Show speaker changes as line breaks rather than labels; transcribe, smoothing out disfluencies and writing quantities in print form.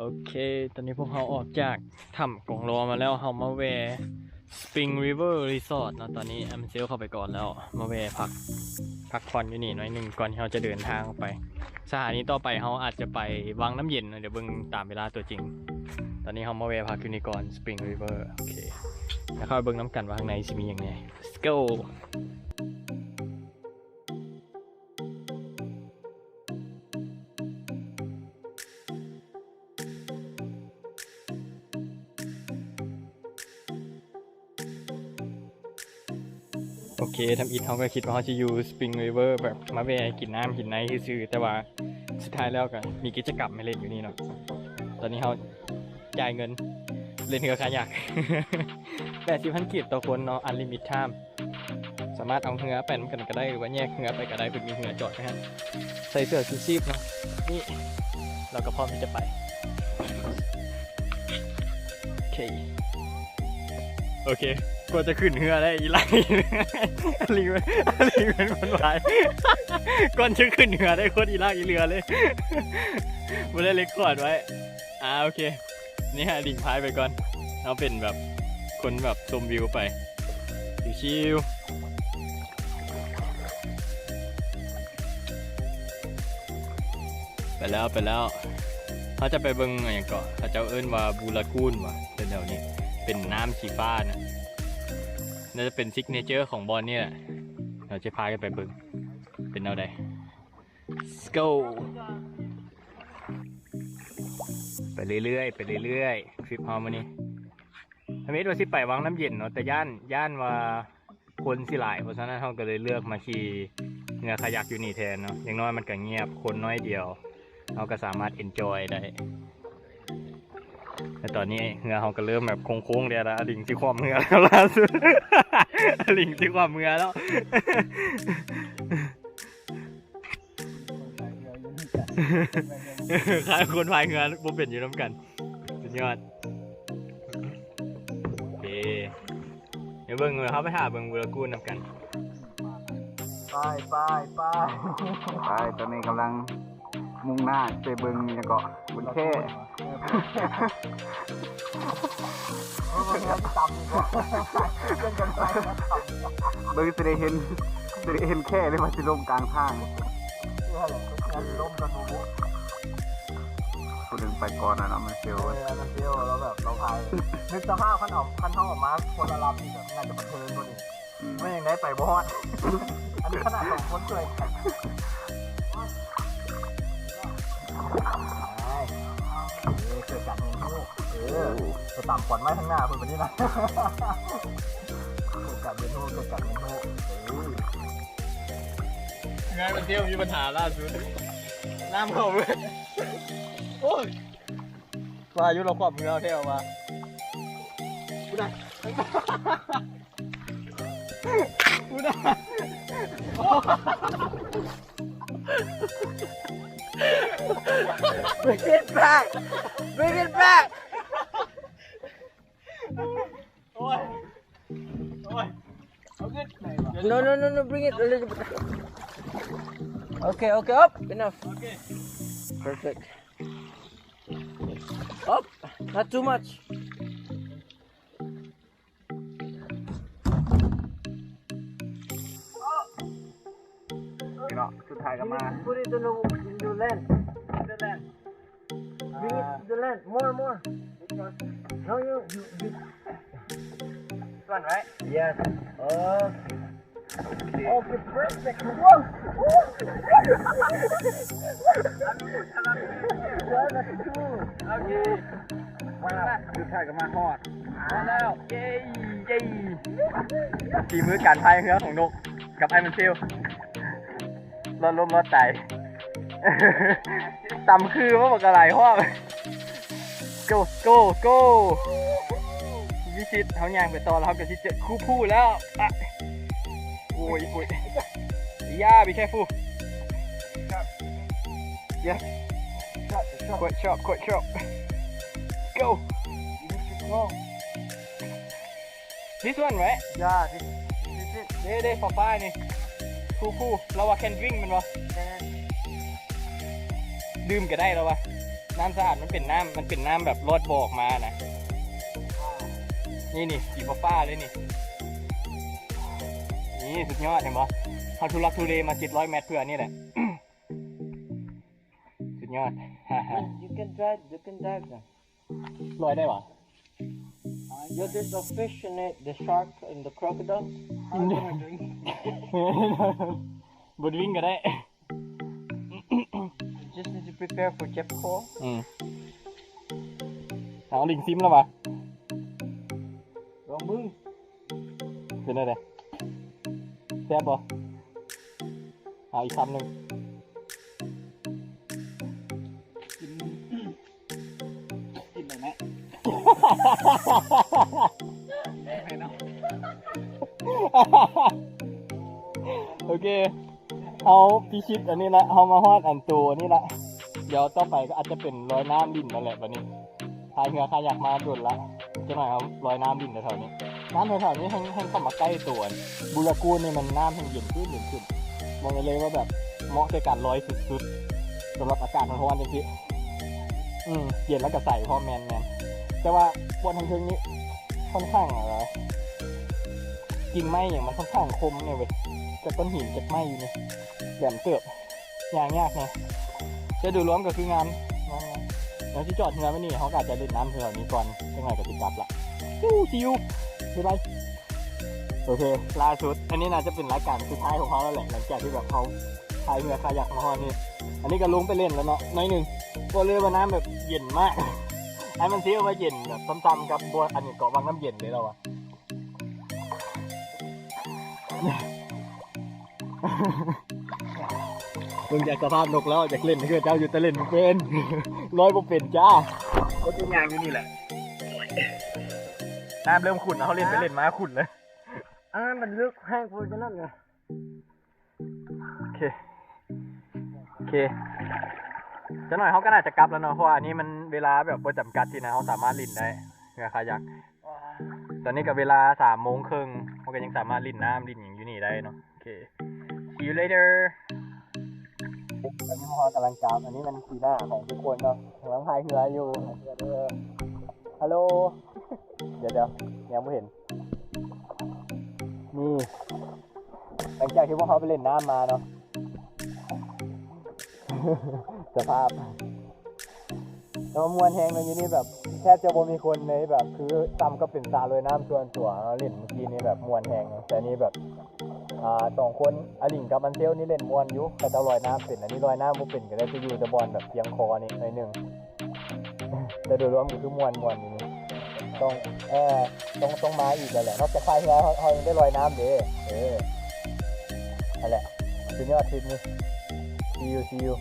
โอเคตอนนี้พวกเราออกจากถ้ำกงรอมาแล้วเรามาแวะ Spring River Resort เนาะตอนนี้แอมเซลเข้าไปก่อนแล้วมาแวะพักผ่อนอยู่นี่หน่อยหนึ่งก่อนที่เราจะเดินทางไปสถานีต่อไปเราอาจจะไปวังน้ำเย็นเดี๋ยวเบิ่งตามเวลาตัวจริงตอนนี้เรามาแวะพักอยู่นี่ก่อน Spring River โอเคแล้วเข้าไปเบิ่งน้ำกันว่าข้างในจะมีอย่างไร Let's goโอเคทำอิฐเขาก็คิดว่าเขาจะอยู่ Spring River แบบมาแวะกินน้ำหินไนท์ซื่อๆแต่ว่าสุดท้ายแล้วก็มีกิจกรรมให้เล่นอยู่นี่เนาะตอนนี้เขาจ่ายเงินเล่นเรือคายัก 80,000 กีบต่อคนเนาะ Unlimited Time สามารถเอาเรือไปกันก็ได้หรือว่าแยกเรือไปก็ได้เพื่อมีเรือจอดนะฮะใส่เสื้อชูชีพเนาะนี่เราก็พร้อมที่จะไปโอเคกว่าจะขึ้นเรือได้อีไลลิงเป็นคนวายก่อนจะขึ้นเรือได้โคตรอีลากอีเรือเลยไม่ได้เล็กขอดไว้โอเคนี่ฮะดิ่งพายไปก่อนเอาเป็นแบบคนแบบชมวิวไปชิวๆไปแล้วเขาจะไปเบิ่งอย่างเกาะเขาจะเอิ้นว่าบูรากูนว่ะเดี๋ยวนี้เป็นน้ำสีฟ้านะน่าจะเป็นซิกเนเจอร์ของบอลนี่แหละเราจะพากันไปเบิ่งเป็นเอาใด Let's go ไปเรื่อยทริปฮอร์โมนีทำไมว่าสิไปวังน้ำเย็นเนาะแต่ย่านว่าคนสิหลายเพราะฉะนั้นเขาก็เลยเลือกมาขี่เรือคายักอยู่นี่แทนเนาะอย่างน้อยมันก็เงียบคนน้อยเดียวเราก็สามารถ enjoy ได้แต่ตอนนี้เรือเขาก็เริ่มแบบโค้งๆเดียวแล้วลิงที่ความเรือแล้วล่าสุดลิงที่ความเรือแล้วขายคนพายเรือบ่เป็นอยู่น้ำกันสุดยอดโอเคเดี๋ยวเบิ่งเขาไปหาเบิ่งบูรากูนน้ำกัน
ไปตอนนี้กำลังมุ่งหน้าไปเบิ่งนี่เกาะบุญแค่เบิ่งจะได้เห็นแค่เลยว่าจะล่มกลางทางพูดถึงไปก่อนนะเนาะมันเซลแล้วแบบเราพายนึกสภาพขั้นท้องออกมาคนละลำนี่แบบน่าจะบันเทิงกว่านี้ไม่ยังได้ไปบอสอันนี้ขนาดสองคนเลยเกิดการเงินลูกจะต่ำกว่าไม้ข้างหน้าคุณแบบนี้นะเกิดการเงินลูก
งานมันเที่ยวมีปัญหาล่าสุดน้ำเข้าเลยโอ้ยว่าอายุเราควบเงาเที่ยวมาพูดได้
Bring it back
โอ้ยเอาขึ้น
No, bring it a little bit. Okay, up, enough.
Okay.
Perfect. Up, not too much.
เนาะสุดท้ายก็มา
Put it in the land. Bring it to the land. More. No, you.
This one right
Yes. Okay, perfect. Whoa. That's cool.
Okay มาสุดท้ายก็มาฮอด
มาแล้วเย้ฝีมือการพายเรือของนกกับไอ้มันเซลรอดล้มรอดตายต่ำคือว่าบอกอะไรห้อง go วิชิตเขาย่างไปต่อแล้วเขาก็จะเจอคู่ผู้แล้วโอ้ยย่าbe careful yes quite sharp go this one right
Yeah this
เด้ฝ่ายนี่คู่เราว่า can drink มันวะดื่มก็ได้แล้ววะ น้ำสะอาดมันเป็นน้ำแบบรอดบ่อออกมานะนี่สีฟ้าๆเลยนี่สุดยอดเห็นปะเขาทุลักทุเลมา700 เมตรเพื่อนี่แหละ สุดยอด
You can drive them.
ลอยได้ปะ
Yeah, there's a fish in it, the shark and the crocodile.
บนวิ่งก็ได้
Just need to prepare for Jeff Cole.
เอาลิงซิมแล้วปะ
Wrong move.
เป็นอะไรแซ่บปะเอาอีกคำหนึ่ง
กินเลยไหมไม่เนาะ
โอเคเอาพิชิตอันนี้ละเอามาฮอดอันตัวนี่ละเดี๋ยวต่อไปก็อาจจะเป็นรอยน้ำดินนั่นแหละวันนี้พายเรือขยักมาดุนละจะหน่อยครับรอยน้ำดินแถวๆนี้น้ำแถวๆนี้ให้เข้ามาใกล้ตัวบุรกูลนี่มันน้ำแห้งเย็นขึ้นมองเลยว่าแบบเหมาะในการลอยสุดๆสำหรับอากาศร้อนๆจริงๆเย็นแล้วก็ใส่พอแมนแต่ว่าบนทางเทิงนี้ค่อนข้างอะไรกิ่งไม้อย่างมันค่อนข้างคมเนี่ยเว้ยจากก้อนหินจากไม้อยู่เนี่ยแหลมเติบอย่างยากไงจะดูรวมก็คืองานแล้วที่จอดเรือไม่นี่เขาอาจจะเล่นน้ำแถวนี้ก่อนยังไงก็ติดกลับละชิวบ๊ายบายโอเคล่าสุดอันนี้น่าจะเป็นรายการสุดท้ายของเขาแล้วแหละหลังจากที่แบบเขาพายเรือคายักมาฮอนี่อันนี้ก็ลงไปเล่นแล้วเนาะน้อยหนึ่งก็เรือว่าน้ำแบบเย็นมากไอ้มันเสียว่าเย็นแบบซ้ำๆกับบัวอันนี้เกาะวังน้ำเย็นเลยเราอะมึงจากสภาพนกแล้วจากเล่นคือเจ้าอยู่แต่เล่นเป็นร้อยเป็นจ้าก็เป็นอย่างอยู่นี่แหละน้ำเริ่มขุ่นนะเขาเล่นไปเล่นมาขุ่นเลย
มันลึกแห้งพูดกันนั่นเลย
โอเคจะหน่อยเขาก็น่าจะกลับแล้วเนาะเพราะว่าอันนี้มันเวลาแบบประจำกัดที่นะเขาสามารถลิ่นได้เรือคายักตอนนี้กับเวลา3 โมงครึ่งเขาก็ยังสามารถลิ่นน้ำลิ่นอย่างอยู่นี่ได้เนาะโอเค see you later ตอนนี้พอกำลังกลับอันนี้มันสีหน้าของทุกคนเนาะกำลังพายเรืออยู่ฮัลโหลเดี๋ยวยังไม่เห็นนี่หลังจากที่พวกเขาไปเล่นน้ำมาเนาะ สภาพแล้วมวนแหงเลยนี่แบบแทบจะบ่มีคนเลยแบบคือซ้ำก็เป็นสาเลยน้ำส่วนตัวเล่นเมื่อกี้นี่แบบมวนแหงแต่นี่แบบ2 คนอลิงกับมันเซลนี่เล่นมวนอยู่แต่เจ้าลอยน้ำเป็นอันนี้ลอยน้ำบ่เป็นก็ได้ไปอยู่จะบอลแบบเพียงคอนี่หน่อยนึง แต่โดยรวมก็คือมวนอยู่นี่ต้องมาอีกแล้วแหละนอกจากพายเรือเขายังได้ลอยน้ำเด้นั่นแหละสุดยอดทริปนี้see you